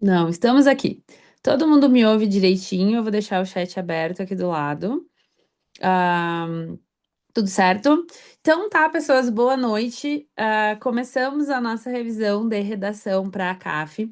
Não, estamos aqui. Todo mundo me ouve direitinho. Eu vou deixar o chat aberto aqui do lado. Ah, tudo certo? Então tá, pessoas, boa noite. Começamos a nossa revisão de redação para a CAF.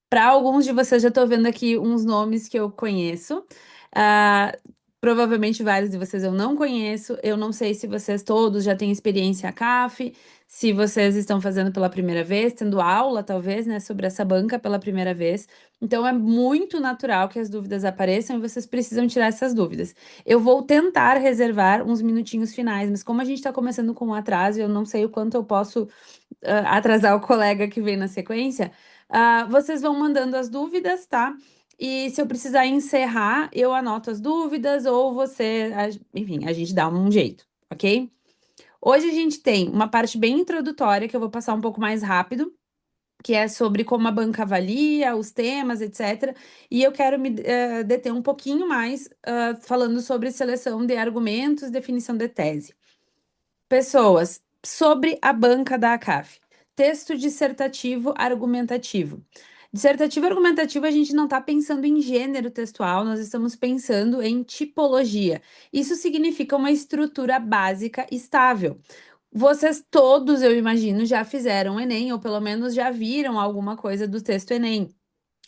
Para alguns de vocês, já estou vendo aqui uns nomes que eu conheço. Ah, provavelmente vários de vocês eu não conheço. Eu não sei se vocês todos já têm experiência CAF, se vocês estão fazendo pela primeira vez, tendo aula, talvez, né, sobre essa banca pela primeira vez. Então é muito natural que as dúvidas apareçam e vocês precisam tirar essas dúvidas. Eu vou tentar reservar uns minutinhos finais, mas como a gente está começando com um atraso, eu não sei o quanto eu posso atrasar o colega que vem na sequência. Vocês vão mandando as dúvidas, tá? E se eu precisar encerrar, eu anoto as dúvidas ou enfim, a gente dá um jeito, ok? Hoje a gente tem uma parte bem introdutória que eu vou passar um pouco mais rápido, que é sobre como a banca avalia, os temas, etc. E eu quero me deter um pouquinho mais falando sobre seleção de argumentos, definição de tese. Pessoas, sobre a banca da ACAF. Texto dissertativo argumentativo. Dissertativo argumentativo, a gente não está pensando em gênero textual, nós estamos pensando em tipologia. Isso significa uma estrutura básica estável. Vocês todos, eu imagino, já fizeram Enem, ou pelo menos já viram alguma coisa do texto Enem.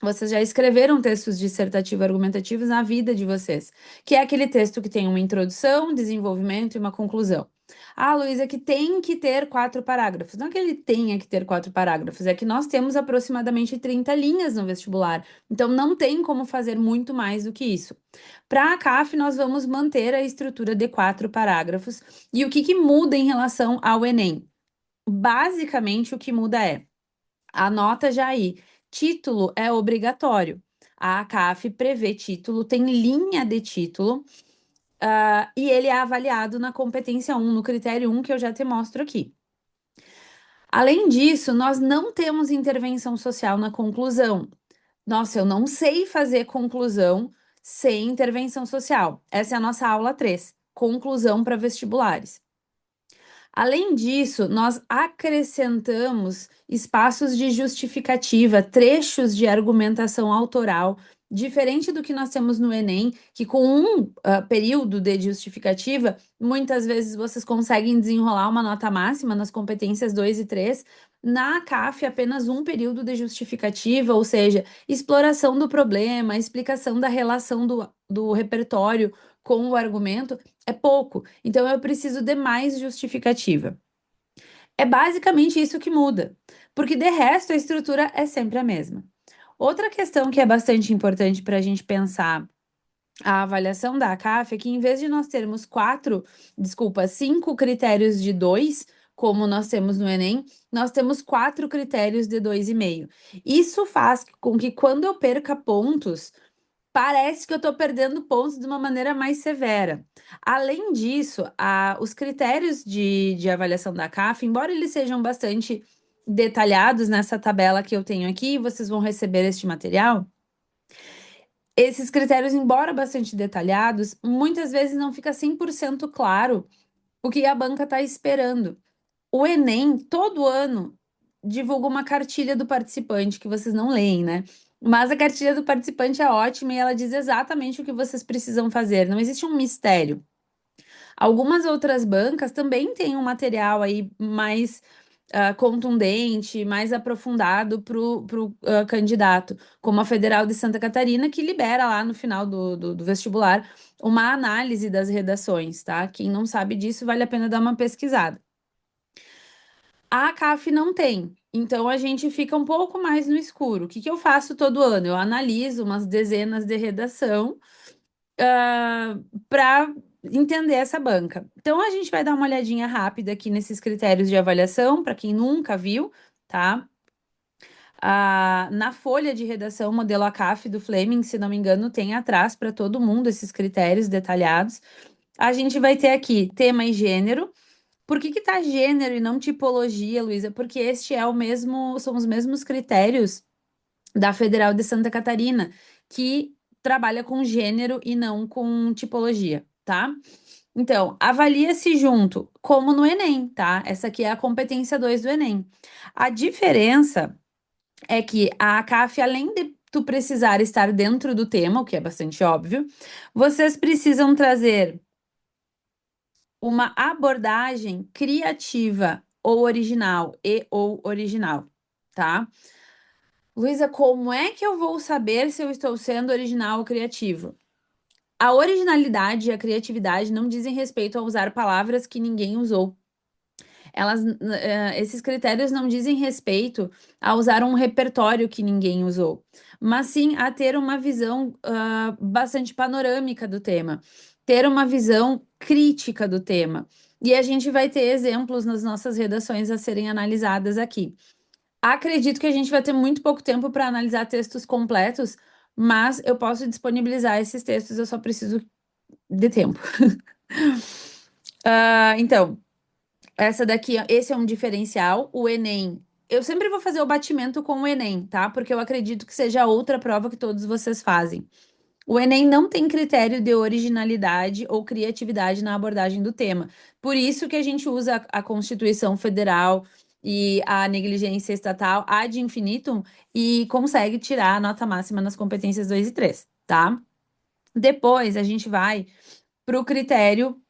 Vocês já escreveram textos dissertativos argumentativos na vida de vocês, que é aquele texto que tem uma introdução, desenvolvimento e uma conclusão. Ah, Luísa, que tem que ter 4 parágrafos. Não é que ele tenha que ter 4 parágrafos, é que nós temos aproximadamente 30 linhas no vestibular. Então, não tem como fazer muito mais do que isso. Para a CAF, nós vamos manter a estrutura de 4 parágrafos. E o que que muda em relação ao Enem? Basicamente, o que muda é anota já aí. Título é obrigatório. A ACAF prevê título, tem linha de título, e ele é avaliado na competência 1, no critério 1, que eu já te mostro aqui. Além disso, nós não temos intervenção social na conclusão. Nossa, eu não sei fazer conclusão sem intervenção social. Essa é a nossa aula 3, conclusão para vestibulares. Além disso, nós acrescentamos espaços de justificativa, trechos de argumentação autoral, diferente do que nós temos no Enem, que com um período de justificativa, muitas vezes vocês conseguem desenrolar uma nota máxima nas competências 2 e 3. Na CAF, apenas um período de justificativa, ou seja, exploração do problema, explicação da relação do repertório com o argumento, é pouco. Então eu preciso de mais justificativa. É basicamente isso que muda, porque de resto a estrutura é sempre a mesma. Outra questão que é bastante importante para a gente pensar a avaliação da ACAF é que em vez de nós termos 5 critérios de 2, como nós temos no Enem, nós temos 4 critérios de 2,5. Isso faz com que quando eu perca pontos, parece que eu estou perdendo pontos de uma maneira mais severa. Além disso, os critérios de avaliação da CAF, embora eles sejam bastante detalhados nessa tabela que eu tenho aqui, vocês vão receber este material. Esses critérios, embora bastante detalhados, muitas vezes não fica 100% claro o que a banca está esperando. O Enem, todo ano, divulga uma cartilha do participante, que vocês não leem, né? Mas a cartilha do participante é ótima e ela diz exatamente o que vocês precisam fazer. Não existe um mistério. Algumas outras bancas também têm um material aí mais contundente, mais aprofundado para o candidato, como a Federal de Santa Catarina, que libera lá no final do vestibular uma análise das redações, tá? Quem não sabe disso, vale a pena dar uma pesquisada. A CAF não tem, então a gente fica um pouco mais no escuro. O que que eu faço todo ano? Eu analiso umas dezenas de redação para entender essa banca. Então a gente vai dar uma olhadinha rápida aqui nesses critérios de avaliação, para quem nunca viu, tá? Na folha de redação, modelo ACAF do Fleming, se não me engano, tem atrás para todo mundo esses critérios detalhados. A gente vai ter aqui tema e gênero. Por que que tá gênero e não tipologia, Luísa? Porque este é o mesmo, são os mesmos critérios da Federal de Santa Catarina, que trabalha com gênero e não com tipologia, tá? Então, avalia-se junto, como no Enem, tá? Essa aqui é a competência 2 do Enem. A diferença é que a ACAF, além de tu precisar estar dentro do tema, o que é bastante óbvio, vocês precisam trazer uma abordagem criativa ou original e ou original, tá? Luísa, como é que eu vou saber se eu estou sendo original ou criativo? A originalidade e a criatividade não dizem respeito a usar palavras que ninguém usou. Esses critérios não dizem respeito a usar um repertório que ninguém usou, mas sim a ter uma visão bastante panorâmica do tema, ter uma visão crítica do tema. E a gente vai ter exemplos nas nossas redações a serem analisadas aqui. Acredito que a gente vai ter muito pouco tempo para analisar textos completos, mas eu posso disponibilizar esses textos, eu só preciso de tempo. Então, essa daqui, esse é um diferencial. O Enem, eu sempre vou fazer o batimento com o Enem, tá? Porque eu acredito que seja outra prova que todos vocês fazem. O Enem não tem critério de originalidade ou criatividade na abordagem do tema. Por isso que a gente usa a Constituição Federal e a negligência estatal ad infinitum e consegue tirar a nota máxima nas competências 2 e 3, tá? Depois a gente vai para o critério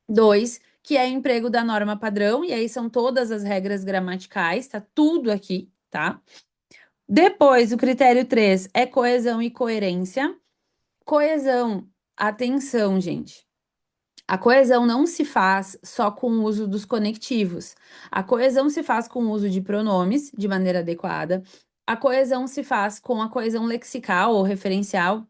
2, que é emprego da norma padrão, e aí são todas as regras gramaticais, tá tudo aqui, tá? Depois, o critério 3 é coesão e coerência. Coesão, atenção, gente. A coesão não se faz só com o uso dos conectivos. A coesão se faz com o uso de pronomes de maneira adequada. A coesão se faz com a coesão lexical ou referencial,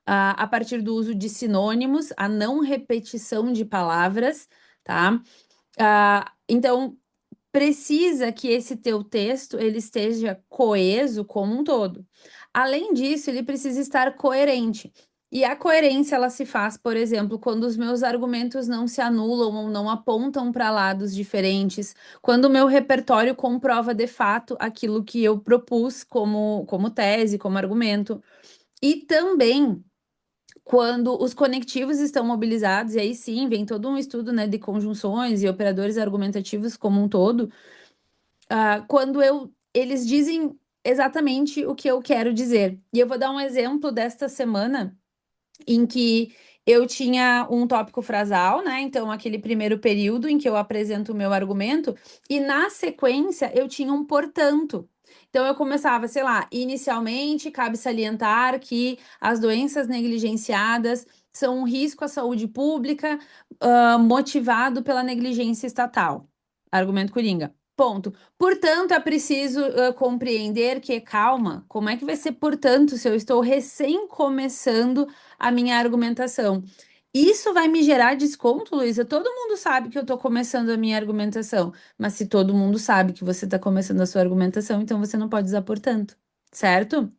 a partir do uso de sinônimos, a não repetição de palavras, tá? Então, precisa que esse teu texto ele esteja coeso como um todo. Além disso, ele precisa estar coerente. E a coerência ela se faz, por exemplo, quando os meus argumentos não se anulam ou não apontam para lados diferentes, quando o meu repertório comprova de fato aquilo que eu propus como tese, como argumento. E também quando os conectivos estão mobilizados, e aí sim vem todo um estudo, né, de conjunções e operadores argumentativos como um todo, quando eles dizem exatamente o que eu quero dizer. E eu vou dar um exemplo desta semana em que eu tinha um tópico frasal, né? Então, aquele primeiro período em que eu apresento o meu argumento, e na sequência eu tinha um portanto. Então, eu começava, sei lá, inicialmente, cabe salientar que as doenças negligenciadas são um risco à saúde pública, motivado pela negligência estatal. Argumento coringa. Ponto. Portanto, é preciso compreender que, calma, como é que vai ser, portanto, se eu estou recém começando a minha argumentação? Isso vai me gerar desconto, Luísa? Todo mundo sabe que eu estou começando a minha argumentação, mas se todo mundo sabe que você está começando a sua argumentação, então você não pode usar portanto, certo?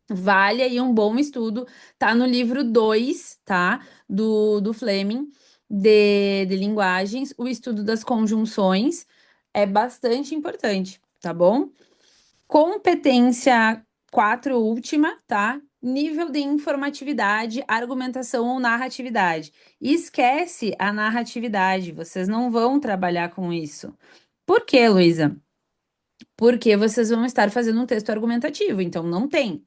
Vale aí um bom estudo, tá no livro 2, tá? Do Fleming, de linguagens, o estudo das conjunções é bastante importante, tá bom? Competência 4, última, tá? Nível de informatividade, argumentação ou narratividade. Esquece a narratividade, vocês não vão trabalhar com isso. Por quê, Luísa? Porque vocês vão estar fazendo um texto argumentativo, então não tem.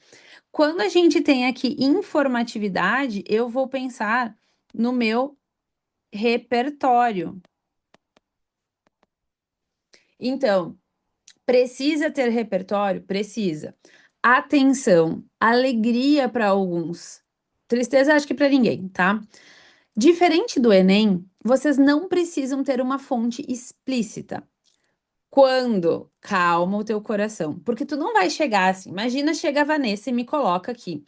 Quando a gente tem aqui informatividade, eu vou pensar no meu repertório. Então, precisa ter repertório? Precisa. Atenção, alegria para alguns. Tristeza, acho que para ninguém, tá? Diferente do Enem, vocês não precisam ter uma fonte explícita. Quando? Calma o teu coração, porque tu não vai chegar assim. Imagina, chega a Vanessa e me coloca aqui.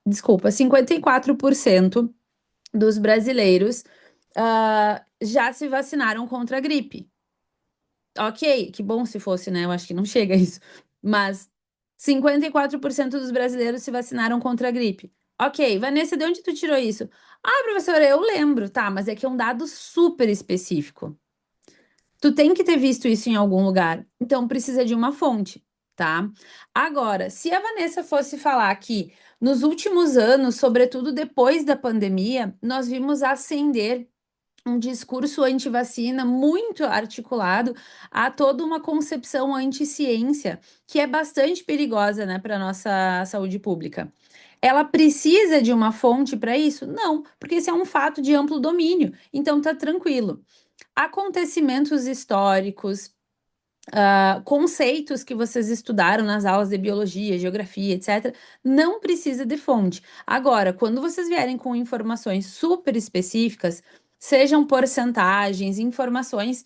Desculpa, 54% dos brasileiros já se vacinaram contra a gripe. Ok, que bom se fosse, né? Eu acho que não chega a isso. Mas 54% dos brasileiros se vacinaram contra a gripe. Ok, Vanessa, de onde tu tirou isso? Ah, professora, eu lembro, tá, mas é que é um dado super específico. Tu tem que ter visto isso em algum lugar, então precisa de uma fonte, tá? Agora, se a Vanessa fosse falar que nos últimos anos, sobretudo depois da pandemia, nós vimos ascender um discurso anti-vacina muito articulado a toda uma concepção anti-ciência, que é bastante perigosa, né, para a nossa saúde pública. Ela precisa de uma fonte para isso? Não, porque esse é um fato de amplo domínio, então tá tranquilo. Acontecimentos históricos, conceitos que vocês estudaram nas aulas de biologia, geografia, etc., não precisa de fonte. Agora, quando vocês vierem com informações super específicas, sejam porcentagens, informações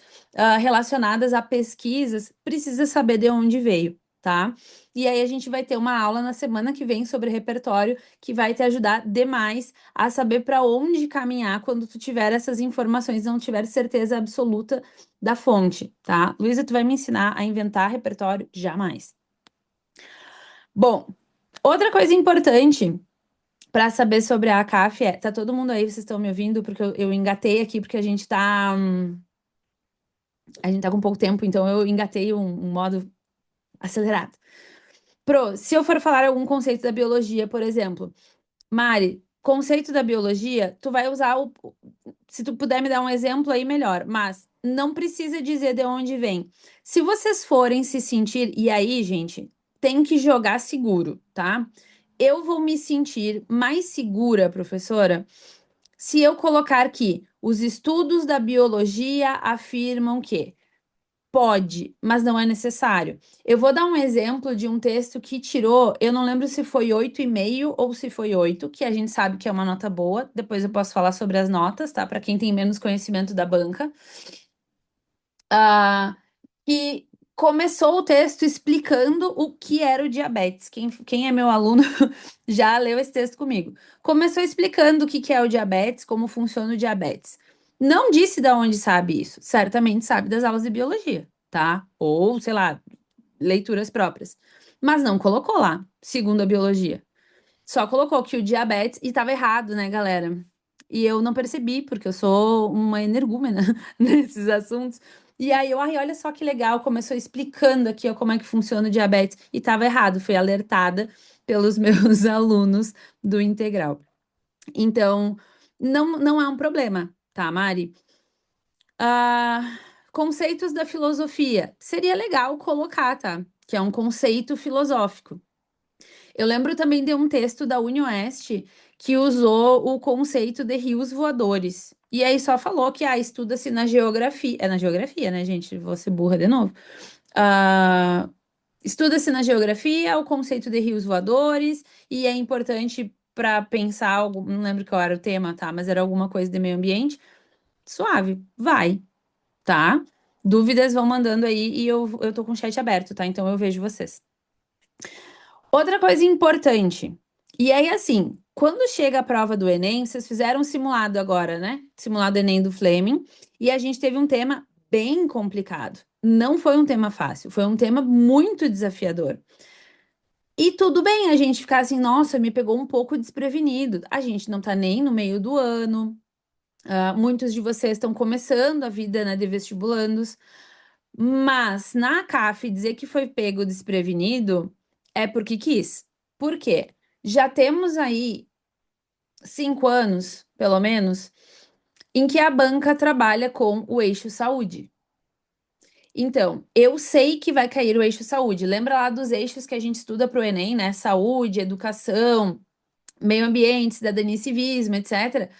relacionadas a pesquisas, precisa saber de onde veio, tá? E aí a gente vai ter uma aula na semana que vem sobre repertório que vai te ajudar demais a saber para onde caminhar quando tu tiver essas informações, não tiver certeza absoluta da fonte, tá? Luísa, tu vai me ensinar a inventar repertório? Jamais. Bom, outra coisa importante para saber sobre a ACAF é, tá todo mundo aí, vocês estão me ouvindo? Porque eu engatei aqui, porque a gente tá com pouco tempo, então eu engatei um modo acelerado. Se eu for falar algum conceito da biologia, por exemplo, Mari, conceito da biologia, tu vai usar se tu puder me dar um exemplo aí, melhor. Mas não precisa dizer de onde vem. Se vocês forem se sentir, e aí, gente, tem que jogar seguro, tá? Eu vou me sentir mais segura, professora, se eu colocar que os estudos da biologia afirmam que pode, mas não é necessário. Eu vou dar um exemplo de um texto que tirou, eu não lembro se foi 8,5 ou se foi 8, que a gente sabe que é uma nota boa. Depois eu posso falar sobre as notas, tá? Para quem tem menos conhecimento da banca. E começou o texto explicando o que era o diabetes. Quem é meu aluno já leu esse texto comigo. Começou explicando o que é o diabetes, como funciona o diabetes. Não disse de onde sabe isso. Certamente sabe das aulas de biologia, tá? Ou, sei lá, leituras próprias. Mas não colocou lá, segundo a biologia. Só colocou que o diabetes, e estava errado, né, galera? E eu não percebi, porque eu sou uma energúmena nesses assuntos. E aí eu, ai, olha só que legal, começou explicando aqui ó, como é que funciona o diabetes. E estava errado, fui alertada pelos meus alunos do integral. Então, não é um problema, tá, Mari? Conceitos da filosofia. Seria legal colocar, tá? Que é um conceito filosófico. Eu lembro também de um texto da UniOeste que usou o conceito de rios voadores. E aí só falou que estuda-se na geografia. É na geografia, né, gente? Vou ser burra de novo. Ah, estuda-se na geografia o conceito de rios voadores, e é importante para pensar algo. Não lembro qual era o tema, tá? Mas era alguma coisa de meio ambiente. Suave, vai, tá? Dúvidas vão mandando aí e eu tô com o chat aberto, tá? Então eu vejo vocês. Outra coisa importante. E aí, assim, quando chega a prova do Enem, vocês fizeram um simulado agora, né? Simulado Enem do Fleming, e a gente teve um tema bem complicado. Não foi um tema fácil, foi um tema muito desafiador. E tudo bem a gente ficar assim, nossa, me pegou um pouco desprevenido. A gente não tá nem no meio do ano. Muitos de vocês estão começando a vida, né, de vestibulandos. Mas na CAF dizer que foi pego desprevenido é porque quis. Por quê? Já temos aí 5 anos, pelo menos, em que a banca trabalha com o eixo saúde. Então, eu sei que vai cair o eixo saúde. Lembra lá dos eixos que a gente estuda para o Enem, né? Saúde, educação, meio ambiente, cidadania e civismo, etc.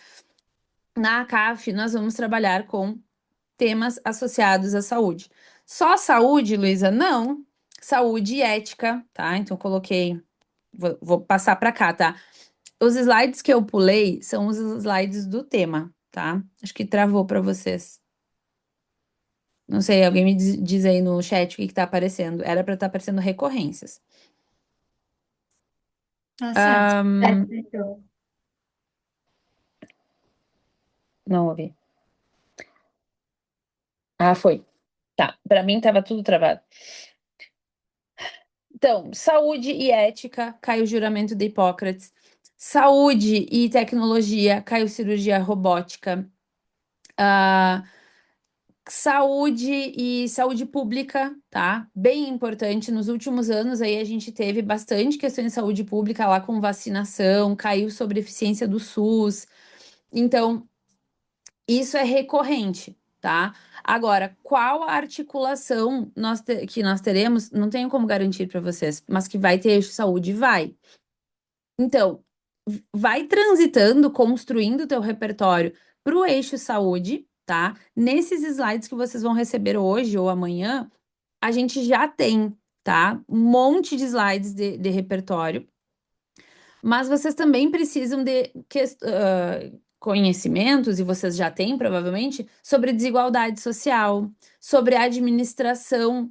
Na CAF, nós vamos trabalhar com temas associados à saúde. Só saúde, Luísa? Não. Saúde e ética, tá? Então, coloquei. Vou passar para cá, tá? Os slides que eu pulei são os slides do tema, tá? Acho que travou para vocês. Não sei, alguém me diz aí no chat o que tá aparecendo. Era para estar aparecendo recorrências. Tá certo. Não ouvi. Ah, foi. Tá. Para mim tava tudo travado. Então, saúde e ética, caiu o juramento de Hipócrates. Saúde e tecnologia, caiu cirurgia robótica. Ah, saúde e saúde pública, tá? Bem importante. Nos últimos anos aí a gente teve bastante questões de saúde pública lá com vacinação, caiu sobre eficiência do SUS. Então, Isso é recorrente, tá? Agora, qual a articulação que nós teremos? Não tenho como garantir para vocês, mas que vai ter eixo saúde, vai. Então, vai transitando, construindo o teu repertório para o eixo saúde, tá? Nesses slides que vocês vão receber hoje ou amanhã, a gente já tem, tá? Um monte de slides de repertório, mas vocês também precisam de conhecimentos, e vocês já têm provavelmente, sobre desigualdade social, sobre a administração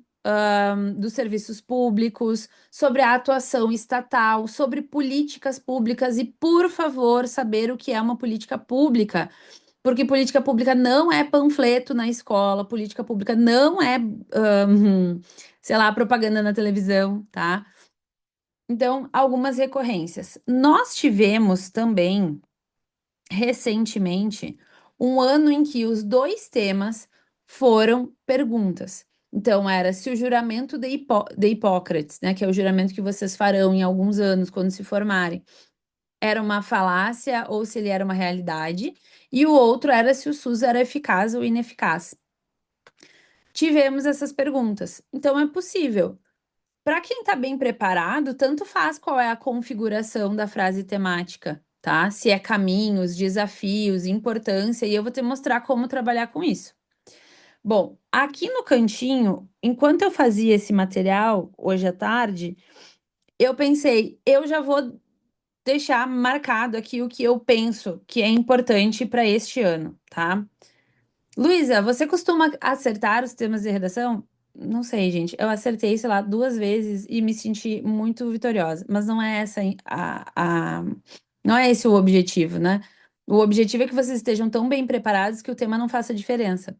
dos serviços públicos, sobre a atuação estatal, sobre políticas públicas e, por favor, saber o que é uma política pública. Porque política pública não é panfleto na escola, política pública não é, sei lá, propaganda na televisão, tá? Então, algumas recorrências. Nós tivemos também, recentemente, um ano em que os dois temas foram perguntas. Então, era se o juramento de Hipócrates, né, que é o juramento que vocês farão em alguns anos quando se formarem, era uma falácia ou se ele era uma realidade, e o outro era se o SUS era eficaz ou ineficaz. Tivemos essas perguntas. Então, é possível. Para quem está bem preparado, tanto faz qual é a configuração da frase temática, tá? Se é caminhos, desafios, importância, e eu vou te mostrar como trabalhar com isso. Bom, aqui no cantinho, enquanto eu fazia esse material hoje à tarde, eu pensei, eu já vou deixar marcado aqui o que eu penso que é importante para este ano, tá? Luísa, você costuma acertar os temas de redação? Não sei, gente. Eu acertei, sei lá, 2 vezes e me senti muito vitoriosa. Mas não é essa não é esse o objetivo, né? O objetivo é que vocês estejam tão bem preparados que o tema não faça diferença.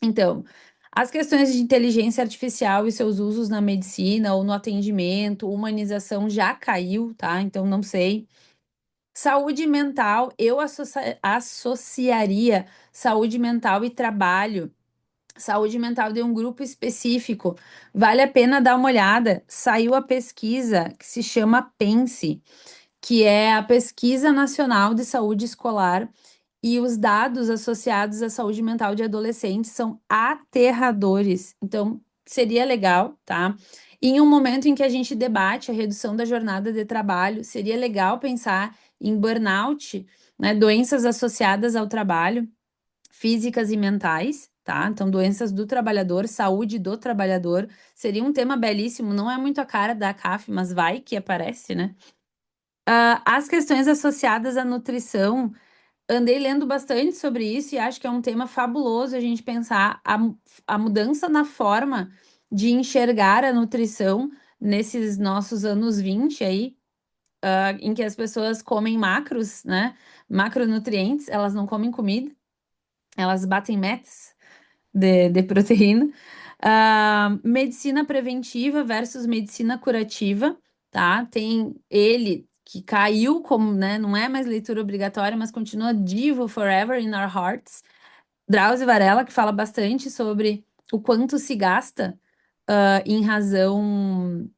Então, as questões de inteligência artificial e seus usos na medicina ou no atendimento, humanização já caiu, tá? Então, não sei. Saúde mental, eu associaria saúde mental e trabalho. Saúde mental de um grupo específico. Vale a pena dar uma olhada. Saiu a pesquisa que se chama PENSE, que é a Pesquisa Nacional de Saúde Escolar, e os dados associados à saúde mental de adolescentes são aterradores. Então, seria legal, tá? Em um momento em que a gente debate a redução da jornada de trabalho, seria legal pensar em burnout, né, doenças associadas ao trabalho, físicas e mentais, tá? Então, doenças do trabalhador, saúde do trabalhador, seria um tema belíssimo, não é muito a cara da CAF, mas vai que aparece, né? As questões associadas à nutrição, andei lendo bastante sobre isso e acho que é um tema fabuloso a gente pensar a mudança na forma de enxergar a nutrição nesses nossos anos 20 aí, em que as pessoas comem macros, né? Macronutrientes, elas não comem comida, elas batem metas de proteína. Medicina preventiva versus medicina curativa, tá? Tem ele que caiu como, né? Não é mais leitura obrigatória, mas continua Divo Forever in Our Hearts. Drauzio Varela, que fala bastante sobre o quanto se gasta em razão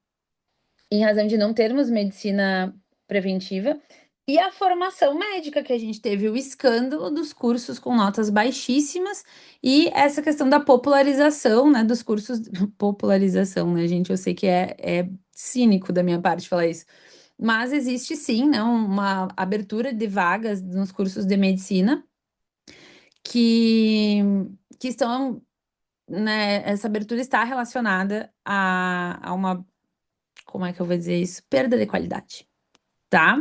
de não termos medicina preventiva, e a formação médica, que a gente teve o escândalo dos cursos com notas baixíssimas e essa questão da popularização, né, dos cursos. Popularização, né, gente? Eu sei que é cínico da minha parte falar isso, mas existe sim, né, uma abertura de vagas nos cursos de medicina que, que estão, né, essa abertura está relacionada a uma, como é que eu vou dizer isso? Perda de qualidade, tá?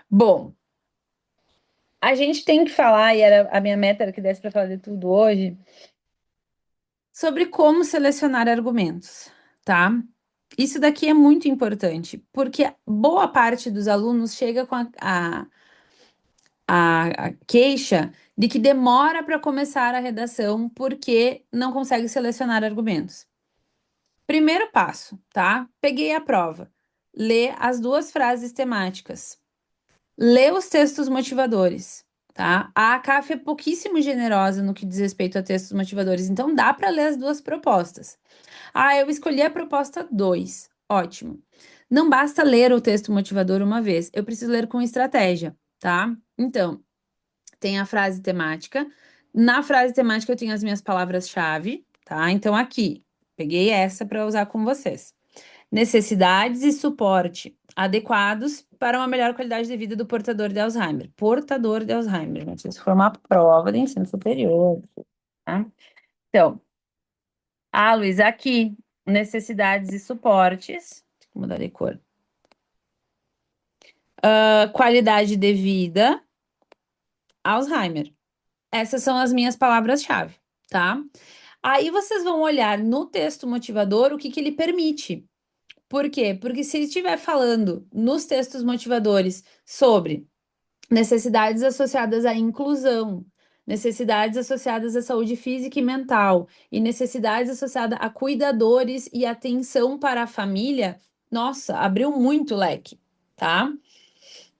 Bom, a gente tem que falar, e era a minha meta era que desse para falar de tudo hoje, sobre como selecionar argumentos, tá? Isso daqui é muito importante, porque boa parte dos alunos chega com a queixa de que demora para começar a redação porque não consegue selecionar argumentos. Primeiro passo, tá? Peguei a prova. Lê as duas frases temáticas. Lê os textos motivadores, tá? A ACAF é pouquíssimo generosa no que diz respeito a textos motivadores, então dá para ler as duas propostas. Ah, eu escolhi a proposta 2. Ótimo. Não basta ler o texto motivador uma vez, eu preciso ler com estratégia, tá? Então, tem a frase temática. Na frase temática eu tenho as minhas palavras-chave, tá? Então aqui, peguei essa para usar com vocês. Necessidades e suporte adequados para uma melhor qualidade de vida do portador de Alzheimer. Portador de Alzheimer, gente. Isso foi uma prova de ensino superior, tá? Então, Luiz, aqui, necessidades e suportes. Vou mudar de cor. Qualidade de vida, Alzheimer. Essas são as minhas palavras-chave, tá? Aí vocês vão olhar no texto motivador o que que ele permite. Por quê? Porque se ele estiver falando nos textos motivadores sobre necessidades associadas à inclusão, necessidades associadas à saúde física e mental e necessidades associadas a cuidadores e atenção para a família, nossa, abriu muito o leque, tá?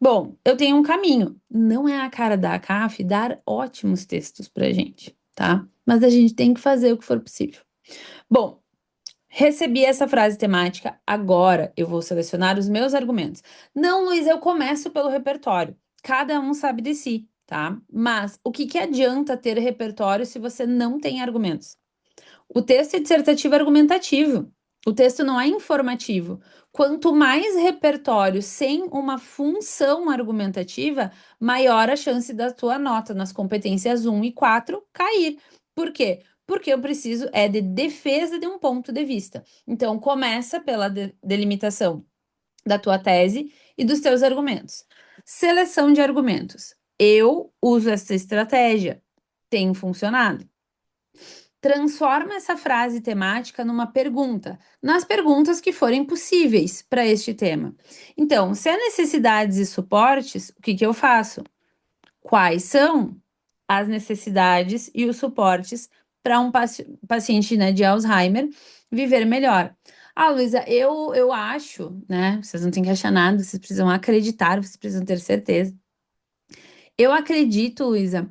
Bom, eu tenho um caminho. Não é a cara da CAF dar ótimos textos pra gente, tá? Mas a gente tem que fazer o que for possível. Bom, recebi essa frase temática, agora eu vou selecionar os meus argumentos. Não, Luiz, eu começo pelo repertório. Cada um sabe de si, tá? Mas o que que adianta ter repertório se você não tem argumentos? O texto é dissertativo argumentativo. O texto não é informativo. Quanto mais repertório sem uma função argumentativa, maior a chance da tua nota nas competências 1 e 4 cair. Por quê? Porque eu preciso de defesa de um ponto de vista. Então, começa pela delimitação da tua tese e dos teus argumentos. Seleção de argumentos. Eu uso essa estratégia. Tem funcionado. Transforma essa frase temática numa pergunta, nas perguntas que forem possíveis para este tema. Então, se há necessidades e suportes, o que que eu faço? Quais são as necessidades e os suportes para um paciente, né, de Alzheimer viver melhor? Luísa, eu acho, né? Vocês não têm que achar nada, vocês precisam acreditar, vocês precisam ter certeza. Eu acredito, Luísa,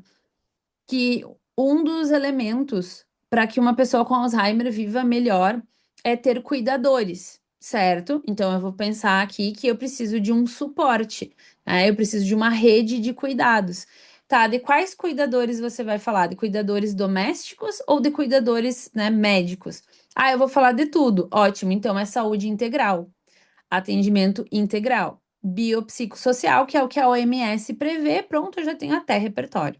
que um dos elementos para que uma pessoa com Alzheimer viva melhor é ter cuidadores, certo? Então eu vou pensar aqui que eu preciso de um suporte, né? Eu preciso de uma rede de cuidados. Tá, de quais cuidadores você vai falar? De cuidadores domésticos ou de cuidadores, né, médicos? Eu vou falar de tudo. Ótimo, então é saúde integral, atendimento integral, biopsicossocial, que é o que a OMS prevê. Pronto, eu já tenho até repertório.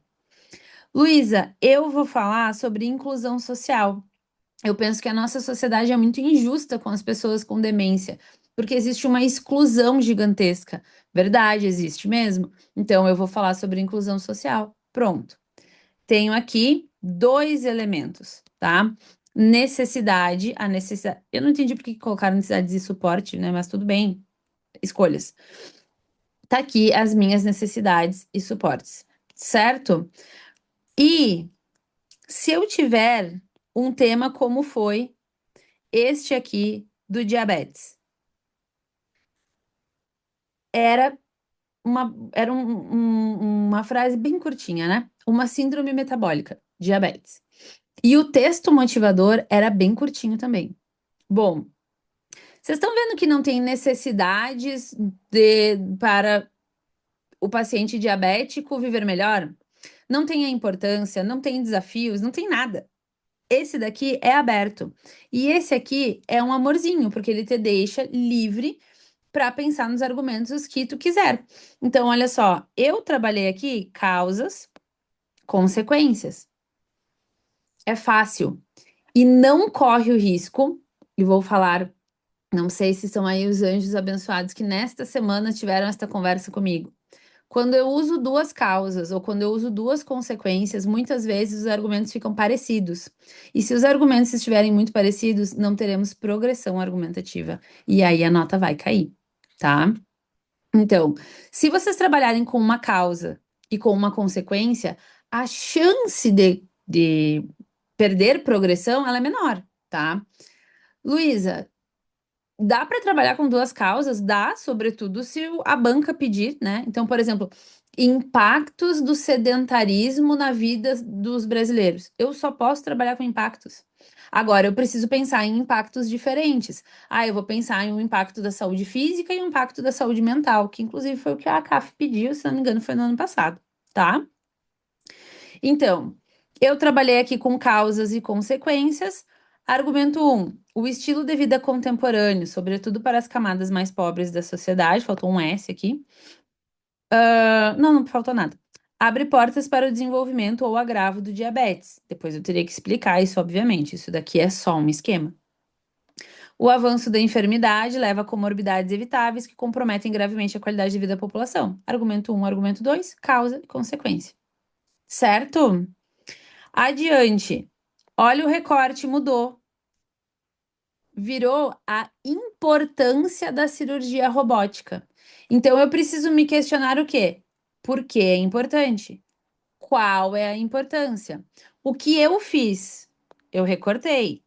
Luísa, eu vou falar sobre inclusão social. Eu penso que a nossa sociedade é muito injusta com as pessoas com demência, porque existe uma exclusão gigantesca. Verdade, existe mesmo. Então, eu vou falar sobre inclusão social. Pronto. Tenho aqui dois elementos, tá? Necessidade, a necessidade. Eu não entendi por que colocaram necessidades de suporte, né? Mas tudo bem. Escolhas. Tá aqui as minhas necessidades e suportes, certo? E se eu tiver um tema como foi este aqui do diabetes, era uma frase bem curtinha, né? Uma síndrome metabólica, diabetes. E o texto motivador era bem curtinho também. Bom, vocês estão vendo que não tem necessidades para o paciente diabético viver melhor? Não tem a importância, não tem desafios, não tem nada. Esse daqui é aberto. E esse aqui é um amorzinho, porque ele te deixa livre para pensar nos argumentos que tu quiser. Então, olha só, eu trabalhei aqui causas, consequências. É fácil. E não corre o risco, e vou falar, não sei se são aí os anjos abençoados que nesta semana tiveram esta conversa comigo. Quando eu uso duas causas ou quando eu uso duas consequências, muitas vezes os argumentos ficam parecidos. E se os argumentos estiverem muito parecidos, não teremos progressão argumentativa. E aí a nota vai cair, tá? Então, se vocês trabalharem com uma causa e com uma consequência, a chance de perder progressão ela é menor, tá? Luísa, dá para trabalhar com duas causas? Dá, sobretudo se a banca pedir, né? Então, por exemplo, impactos do sedentarismo na vida dos brasileiros. Eu só posso trabalhar com impactos. Agora, eu preciso pensar em impactos diferentes. Eu vou pensar em um impacto da saúde física e um impacto da saúde mental, que inclusive foi o que a CAF pediu, se não me engano, foi no ano passado, tá? Então, eu trabalhei aqui com causas e consequências. Argumento um: o estilo de vida contemporâneo, sobretudo para as camadas mais pobres da sociedade, faltou um S aqui. Não, não faltou nada. Abre portas para o desenvolvimento ou agravo do diabetes. Depois eu teria que explicar isso, obviamente. Isso daqui é só um esquema. O avanço da enfermidade leva a comorbidades evitáveis que comprometem gravemente a qualidade de vida da população. Argumento um, argumento 2, causa e consequência. Certo? Adiante. Olha o recorte, mudou. Virou a importância da cirurgia robótica. Então eu preciso me questionar o quê? Por que é importante? Qual é a importância? O que eu fiz? Eu recortei.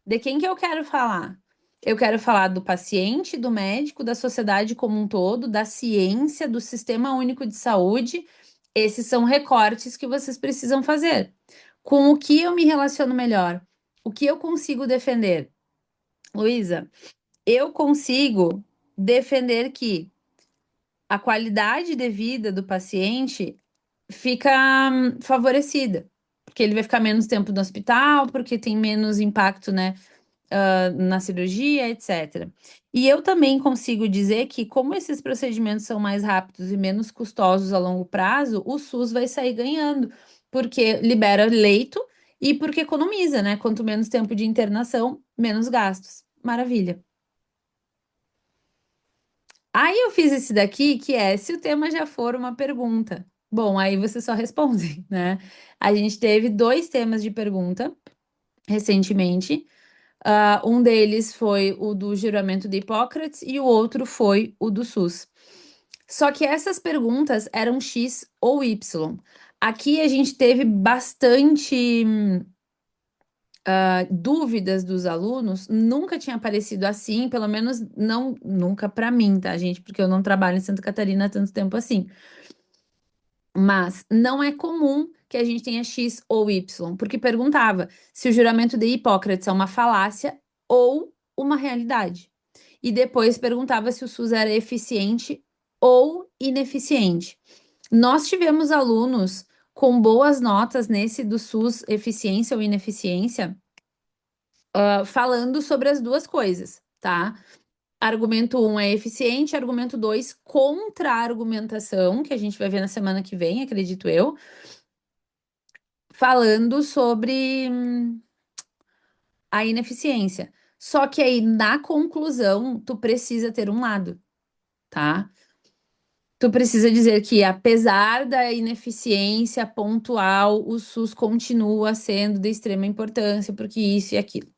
De quem que eu quero falar? Eu quero falar do paciente, do médico, da sociedade como um todo, da ciência, do Sistema Único de Saúde. Esses são recortes que vocês precisam fazer. Com o que eu me relaciono melhor? O que eu consigo defender? Luísa, eu consigo defender que a qualidade de vida do paciente fica favorecida, porque ele vai ficar menos tempo no hospital, porque tem menos impacto, né, na cirurgia, etc. E eu também consigo dizer que, como esses procedimentos são mais rápidos e menos custosos a longo prazo, o SUS vai sair ganhando, porque libera leito e porque economiza, né? Quanto menos tempo de internação, menos gastos. Maravilha. Aí eu fiz esse daqui, que é se o tema já for uma pergunta. Bom, aí você só responde, né? A gente teve dois temas de pergunta recentemente. Um deles foi o do juramento de Hipócrates e o outro foi o do SUS. Só que essas perguntas eram X ou Y. Aqui a gente teve bastante dúvidas dos alunos, nunca tinha aparecido assim, pelo menos não nunca para mim, tá, gente? Porque eu não trabalho em Santa Catarina há tanto tempo assim. Mas não é comum que a gente tenha X ou Y, porque perguntava se o juramento de Hipócrates é uma falácia ou uma realidade. E depois perguntava se o SUS era eficiente ou ineficiente. Nós tivemos alunos com boas notas nesse do SUS, eficiência ou ineficiência, falando sobre as duas coisas, tá? Argumento um é eficiente, argumento 2 contra-argumentação, que a gente vai ver na semana que vem, acredito eu, falando sobre a ineficiência. Só que aí, na conclusão, tu precisa ter um lado, tá? Tu precisa dizer que, apesar da ineficiência pontual, o SUS continua sendo de extrema importância, porque isso e aquilo,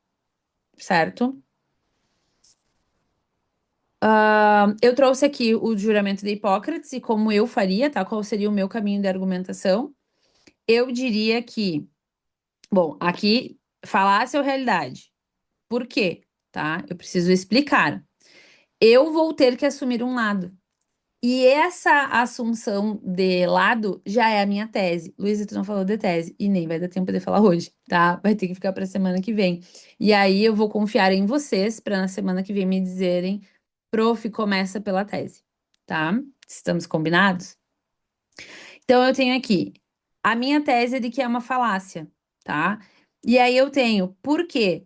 certo? Eu trouxe aqui o juramento de Hipócrates e como eu faria, tá? Qual seria o meu caminho de argumentação? Eu diria que, bom, aqui falácia ou realidade. Por quê? Tá? Eu preciso explicar. Eu vou ter que assumir um lado. E essa assunção de lado já é a minha tese. Luísa, tu não falou de tese e nem vai dar tempo de falar hoje, tá? Vai ter que ficar para a semana que vem. E aí eu vou confiar em vocês para na semana que vem me dizerem, prof, começa pela tese, tá? Estamos combinados? Então eu tenho aqui a minha tese é de que é uma falácia, tá? E aí eu tenho por quê?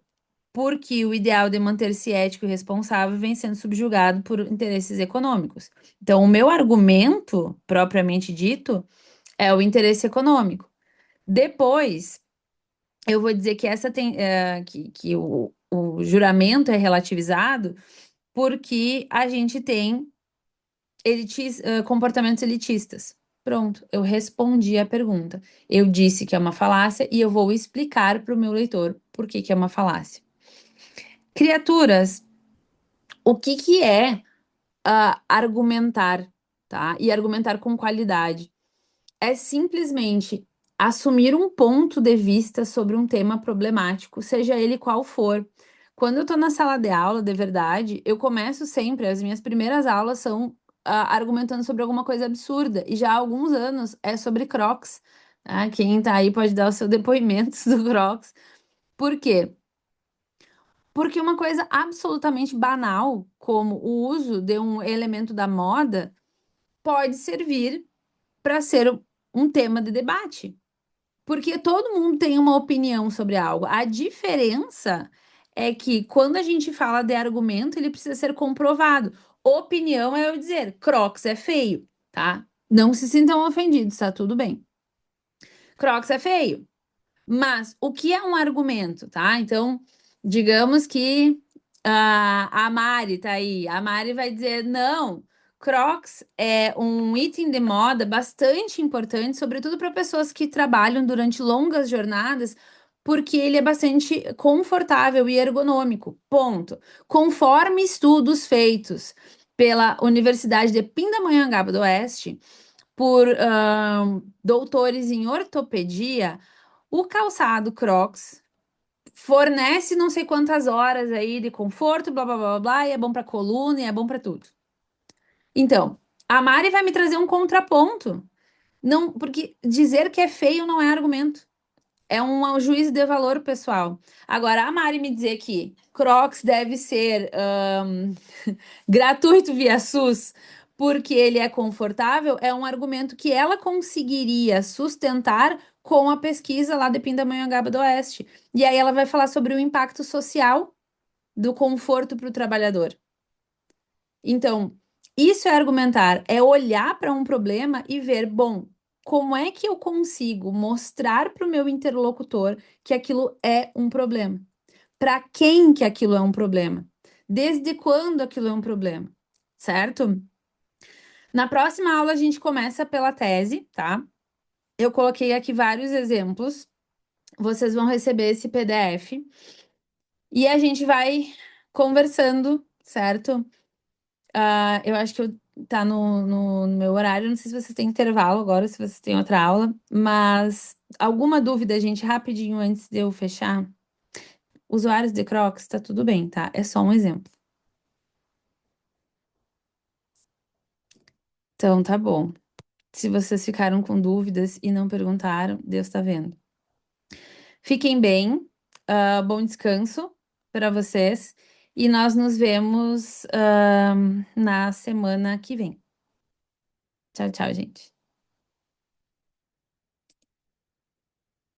Porque o ideal de manter-se ético e responsável vem sendo subjugado por interesses econômicos. Então, o meu argumento, propriamente dito, é o interesse econômico. Depois, eu vou dizer que que o juramento é relativizado porque a gente tem comportamentos elitistas. Pronto, eu respondi a pergunta. Eu disse que é uma falácia e eu vou explicar para o meu leitor por que que é uma falácia. Criaturas, o que que é argumentar, tá? E argumentar com qualidade. É simplesmente assumir um ponto de vista sobre um tema problemático, seja ele qual for. Quando eu tô na sala de aula, de verdade, eu começo sempre, as minhas primeiras aulas são argumentando sobre alguma coisa absurda, e já há alguns anos é sobre Crocs, tá? Quem tá aí pode dar o seu depoimento do Crocs. Por quê? Porque uma coisa absolutamente banal, como o uso de um elemento da moda, pode servir para ser um tema de debate. Porque todo mundo tem uma opinião sobre algo. A diferença é que quando a gente fala de argumento, ele precisa ser comprovado. Opinião é eu dizer, Crocs é feio, tá? Não se sintam ofendidos, tá tudo bem. Crocs é feio. Mas o que é um argumento, tá? Então, digamos que a Mari tá aí. A Mari vai dizer: não, Crocs é um item de moda bastante importante, sobretudo para pessoas que trabalham durante longas jornadas, porque ele é bastante confortável e ergonômico. Ponto. Conforme estudos feitos pela Universidade de Pindamonhangaba do Oeste, por doutores em ortopedia. O calçado Crocs fornece não sei quantas horas aí de conforto, blá blá blá blá, blá, e é bom para coluna e é bom para tudo. Então, a Mari vai me trazer um contraponto. Não, porque dizer que é feio não é argumento. É um juízo de valor pessoal. Agora, a Mari me dizer que Crocs deve ser gratuito via SUS porque ele é confortável, é um argumento que ela conseguiria sustentar com a pesquisa lá de Pindamonhangaba do Oeste. E aí ela vai falar sobre o impacto social do conforto para o trabalhador. Então, isso é argumentar, é olhar para um problema e ver, bom, como é que eu consigo mostrar para o meu interlocutor que aquilo é um problema? Para quem que aquilo é um problema? Desde quando aquilo é um problema? Certo? Na próxima aula a gente começa pela tese, tá? Eu coloquei aqui vários exemplos. Vocês vão receber esse PDF e a gente vai conversando, certo? Eu acho que tá no meu horário. Não sei se vocês têm intervalo agora, se vocês têm outra aula, mas alguma dúvida, gente, rapidinho antes de eu fechar? Usuários de Crocs, tá tudo bem, tá? É só um exemplo. Então, tá bom. Se vocês ficaram com dúvidas e não perguntaram, Deus tá vendo. Fiquem bem, bom descanso para vocês e nós nos vemos, na semana que vem. Tchau, tchau, gente.